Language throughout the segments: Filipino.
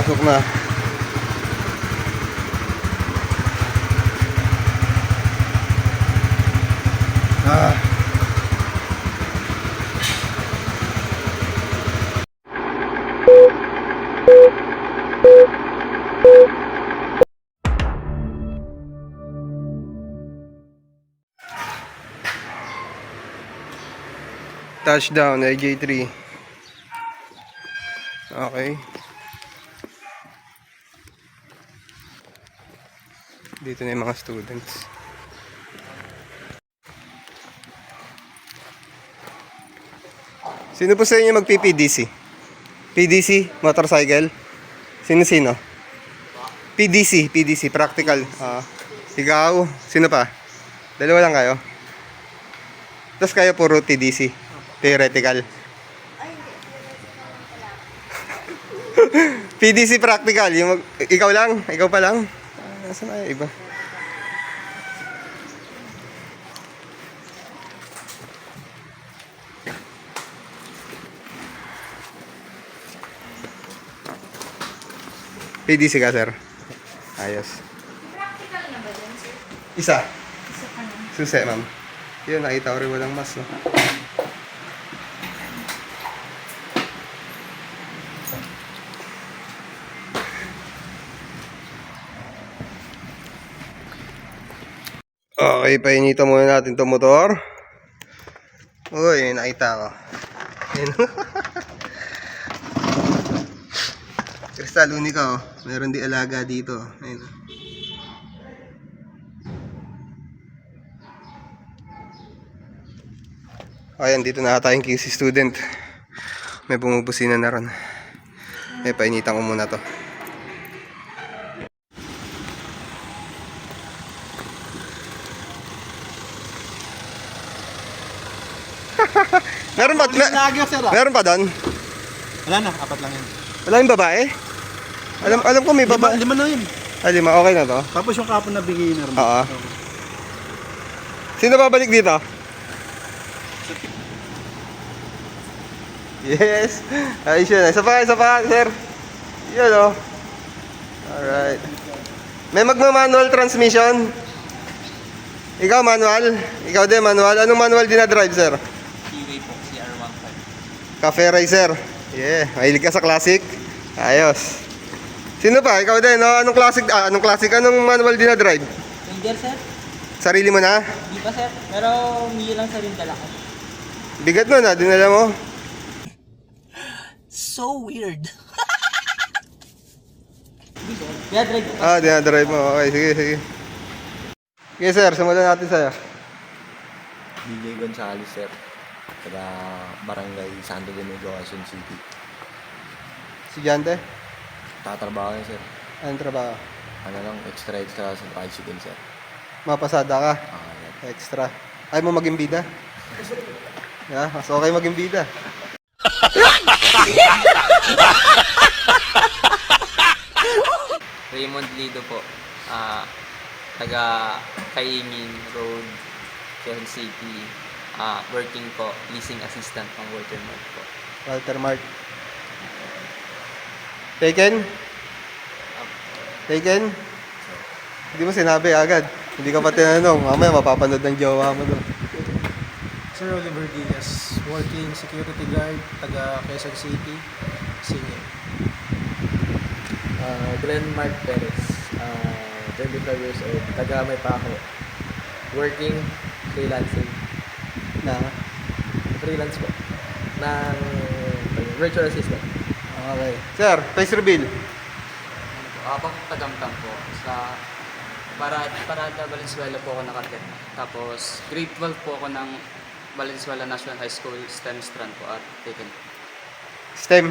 Pasok na. Touchdown, AJ3. Okay. Dito na yung mga students. Sino po sa inyo magpi-PDC? PDC, motorcycle? Sino-sino? PDC, practical. Ikaw, sino pa? Dalawa lang kayo? Tapos kayo puro TDC, theoretical. PDC practical, yung ikaw lang? Ikaw pa lang? Nasaan na yung iba? PDC ka, sir? Ayos. Practical na ba dyan, sir? Isa. Isa ka na. Susi, ma'am. Yun, nakita ko rin walang mas, no? Okay, painita muna natin itong motor. Uy, nakita ko. Yun. Crystal, unika, oh. Meron di alaga dito. Ayun. Ayan, dito na tayong QC student. May bumubusina na ron. Eh, painitan ko muna to. Meron ba? Meron pa doon? Wala na, apat lang yun. Wala yung babae? Alam ko may babae. Lima na yun. Ah, 5. Okay na to? Tapos yung kapon na beginner mo. Oo. Sino babalik dito? Yes! Ayos yun. Isa pa, sir. Yun, oh. Alright. May magma-manual transmission? Ikaw, manual? Ikaw din, manual? Anong manual dinadrive, sir? Keyway po, CR15. Cafe Racer. Yeah. Mahilig ka sa classic? Ayos. Sino pa? Ikaw din, no? Anong classic? Anong manual dinadrive? Ranger, sir? Sarili mo na? Di pa, sir. Pero Mio lang sa rin dala ko. Bigat nun, ha? Dinala mo? So weird. Yeah, drive ko. Dinadrive mo. Okay, sige. Okay, sir. Simulan natin sa'yo. DJ Gonzales, sir. Taga Barangay Santo Domingo, Quezon City. Estudyante? Tatrabaho niya, sir. Anong trabaho? Ano lang, extra sa bicycle, sir. Mapasada ka? Yan. Extra. Ayaw mo maging bida? Yeah, mas okay maging bida. Raymond Lido po, taga Kaingin Road, Quezon City, working po, leasing assistant ng Walter Mart po. Walter Mart. Taken? Hindi mo sinabi agad. Hindi ka pa tinanong. Mamaya mapapanood ng jowa mo doon. Sir Oliver Diaz, working security guard, taga Quezon City, senior. Glenn Mark Perez, 25 years old, taga Maypaco, working, freelancing, freelance po, ng virtual assistant. Okay. Sir, face reveal. Ako tagamtang po, sa Parada Valenzuela po ako nakatet. Tapos grade 12 po ako ng Valenzuela National High School STEM strand po at taken po. STEM.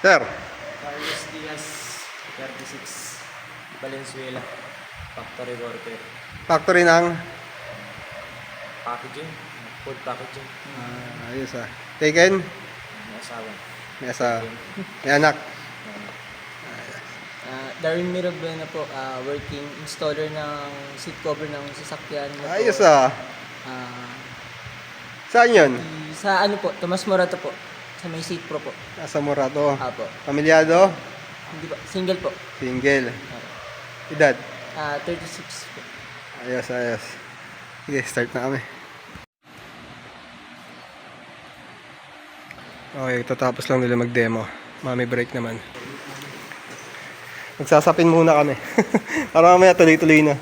Sir, Carlos Diaz, 36, Valenzuela, factory worker, factory ng... packaging, food packaging, ayos Taken? may asawa. May asawa. May anak. Darwin Mirabena po, working installer ng seat cover ng sasakyan. Ayos Ah, Saan yun? Sa ano po, Tomas Morato po. Sa may seat pro po. Nasa Morato. Apo. Pamilyado? Hindi po. Single po. Single. Edad? 36 po. Ayos, ayos. Sige, start na kami. Okay, tatapos lang nila mag-demo. Mami break naman. Magsasapin muna kami. Para mamaya tuloy-tuloy na.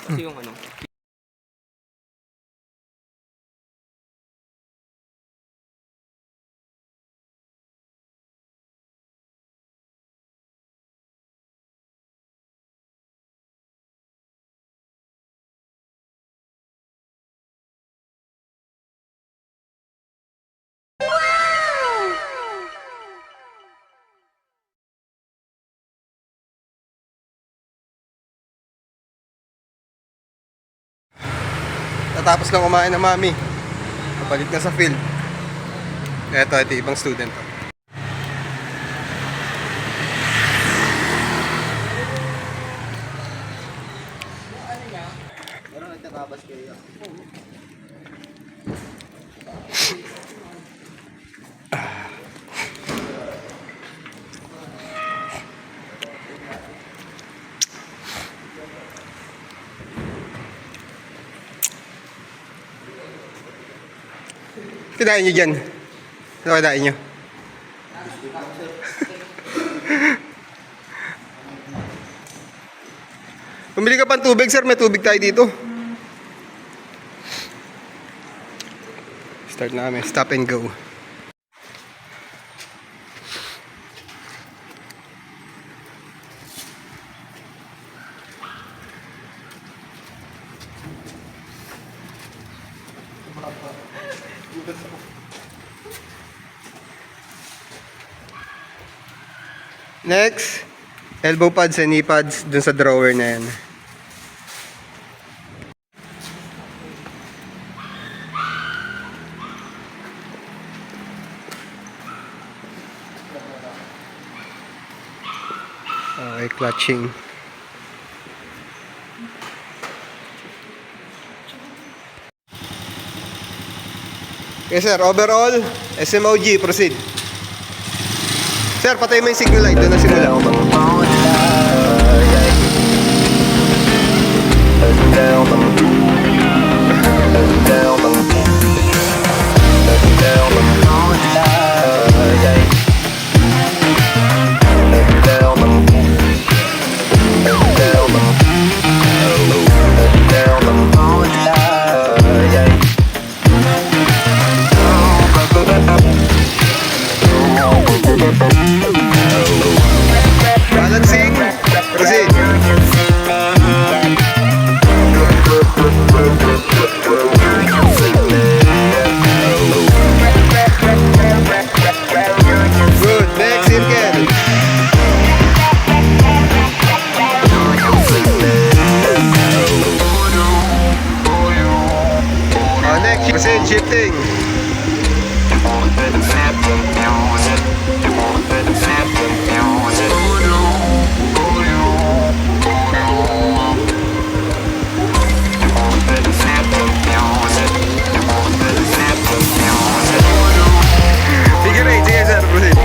Kasi yung ano, Tatapos lang kumain ng mami. Kapalik na sa field. Ito ibang student. Kinain nyo dyan. Ano kinain nyo? Pumili ka pang tubig, sir. May tubig tayo dito. Start na kami. Stop and go. Next, elbow pads and knee pads dun sa drawer na yan. Okay, clutching. Okay sir, overall, SMOG, proceed. Sir, patay mo yung signal light. Doon na simula. Balancing. Proceed. Good. Next circle. Next. Proceed. Shifting. Figure eight. Sige sir. Proceed.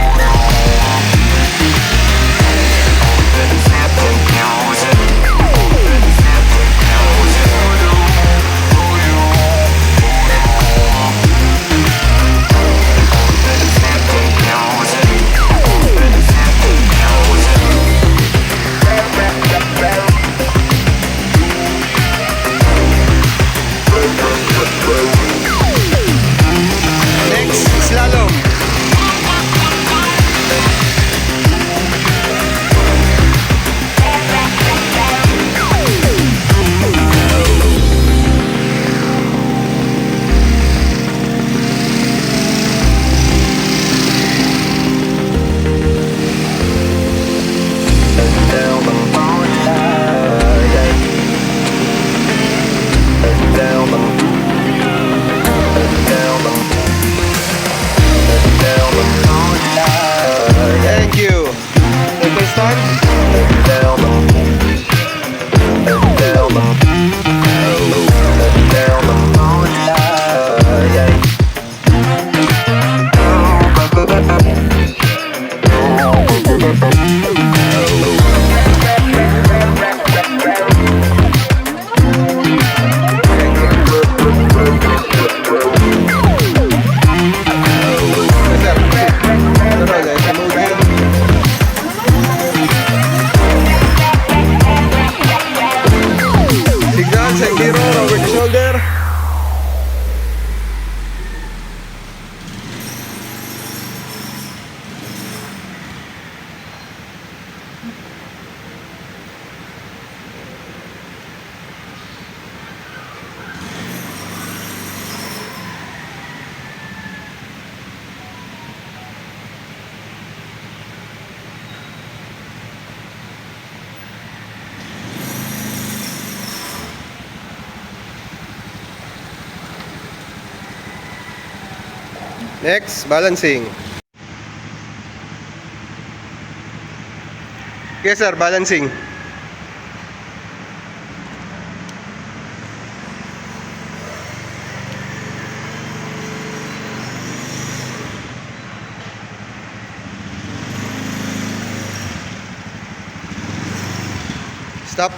Next, balancing. Yes sir, balancing. Stop.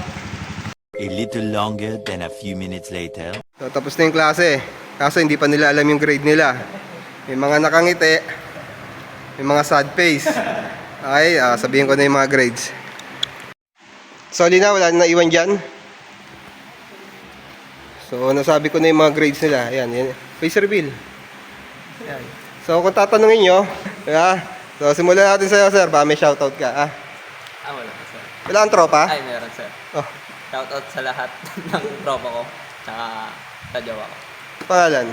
A little longer than a few minutes later. So, tapos na yung klase. Kaso hindi pa nila alam yung grade nila. May mga nakangiti. May mga sad face. Okay, sabihin ko na yung mga grades. Sorry na, wala na iwan dyan. So, nasabi ko na yung mga grades nila. Ayan, yan. Face reveal. Ayan. So, kung tatanungin nyo, so, simulan natin sa'yo, sir. Ba, may shoutout ka, Wala po, sir. Wala ang tropa? Ay, meron, sir. Oh, Shoutout sa lahat ng tropa ko, tsaka sa jowa ko. pangalan?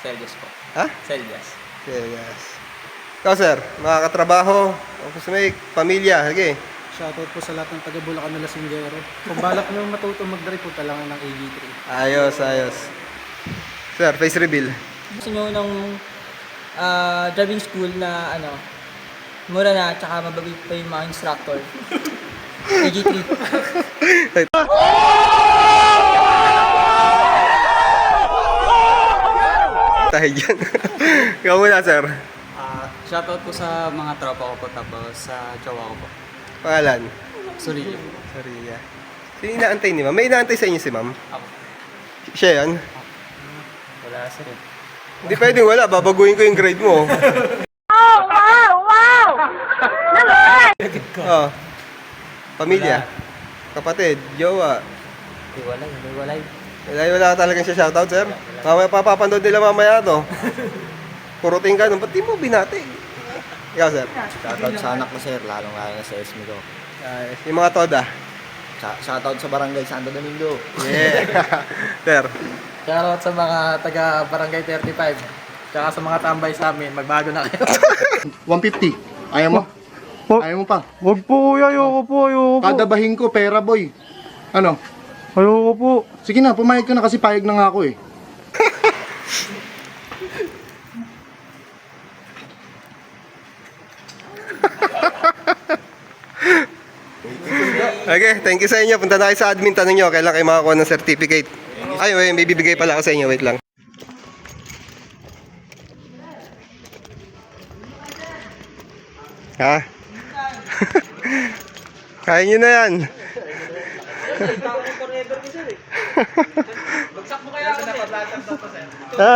Seljas po. Ha? Seljas. Yes. Ikaw, sir, makakatrabaho, o may pamilya, sige. Shoutout po sa lahat ng taga Bulacan na Lasinggero. Kung balak nyo matuto mag-drive, punta lang ng AG3. Ayos, ayos. Sir, face reveal. Gusto nyo ng driving school na mura na, tsaka mababait pa yung mga instructor. AG3. Tayo dyan. Ikaw muna, sir. Shoutout po sa mga tropa ko po, tapos sa jowa ko po. Pangalan? Sorry. Sorry. Sino inaantay ni ma'am? May inaantay sa inyo si ma'am? Ako. Siya yan? Wala, sir. Hindi pwedeng wala. Babaguhin ko yung grade mo. Oh. Pamilya. Kapatid. Jowa. Hiwalay. Wala talagang siya shoutout, sir. Mamaya papapanood nila mamaya to. Kuruting ka nun. Ba't di mo binati? Ikaw, sir. Shoutout sa anak ko, sir. Lalong-lalo na sa SME ko. Yung mga toda. Shoutout sa Barangay Santo Domingo. Yeah. Sir. Shoutout sa mga taga Barangay 35. Tsaka sa mga tambay sa amin, magbago na kayo. 150. Ayaw mo? Ayaw mo pa? Wag po, ayoko po. Kadabahin ko, pera boy. Ano? Ayoko po. Sige na, pumayag ka na kasi payag na nga ako eh. Okay, thank you sa inyo. Punta na kayo sa admin. Tanong nyo, kailan kayo makakuha ng certificate. Ay, may bibigay pala ako sa inyo. Wait lang. Ha? Kaya nyo na yan. Ha?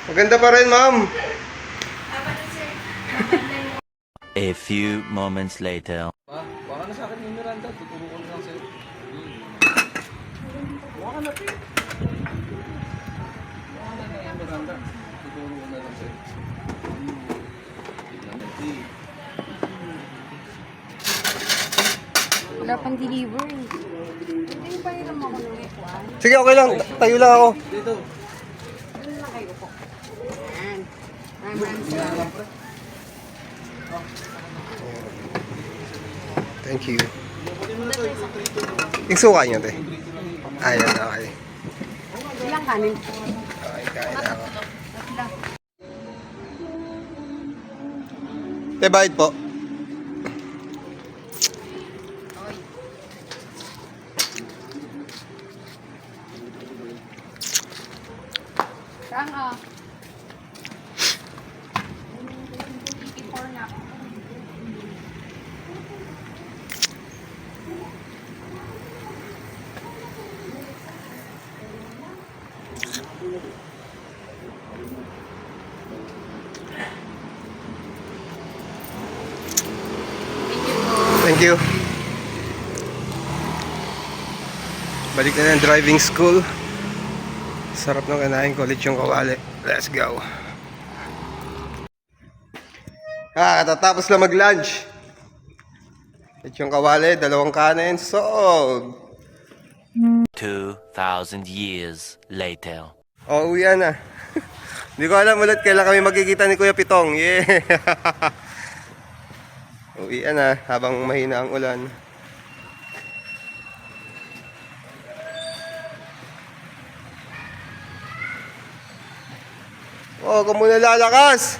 Maganda pa rin, ma'am. A few moments later. Baka na sa akin yung Miranda, tuturo ko na lang sa'yo. Baka na, Pete. Baka na yung Miranda, tuturo ko na lang sa'yo. Wala pang delivery. Hindi pa rin ako ng F1. Sige, okay lang. Tayo lang ako. Dito. Doon na kayo po. Yan. Maraming salamat. Thank you. Yung suka nyo, te. Ayan, okay. Ilang kanin? Okay, kain na ako. Te, bayad po. Saan ka? 84 na ako. Thank you. Balik na ng driving school. Sarap ng kanain ko ulit yung kawali. Let's go. Katatapos lang mag-lunch. Ulit yung kawali, 2 kanin, sold. 2,000 years later. O, uwi na. Hindi ko alam ulit kailan kami magkikita ni Kuya Pitong. Yeah. Uwian na habang mahina ang ulan. Oh, kung muna lalakas.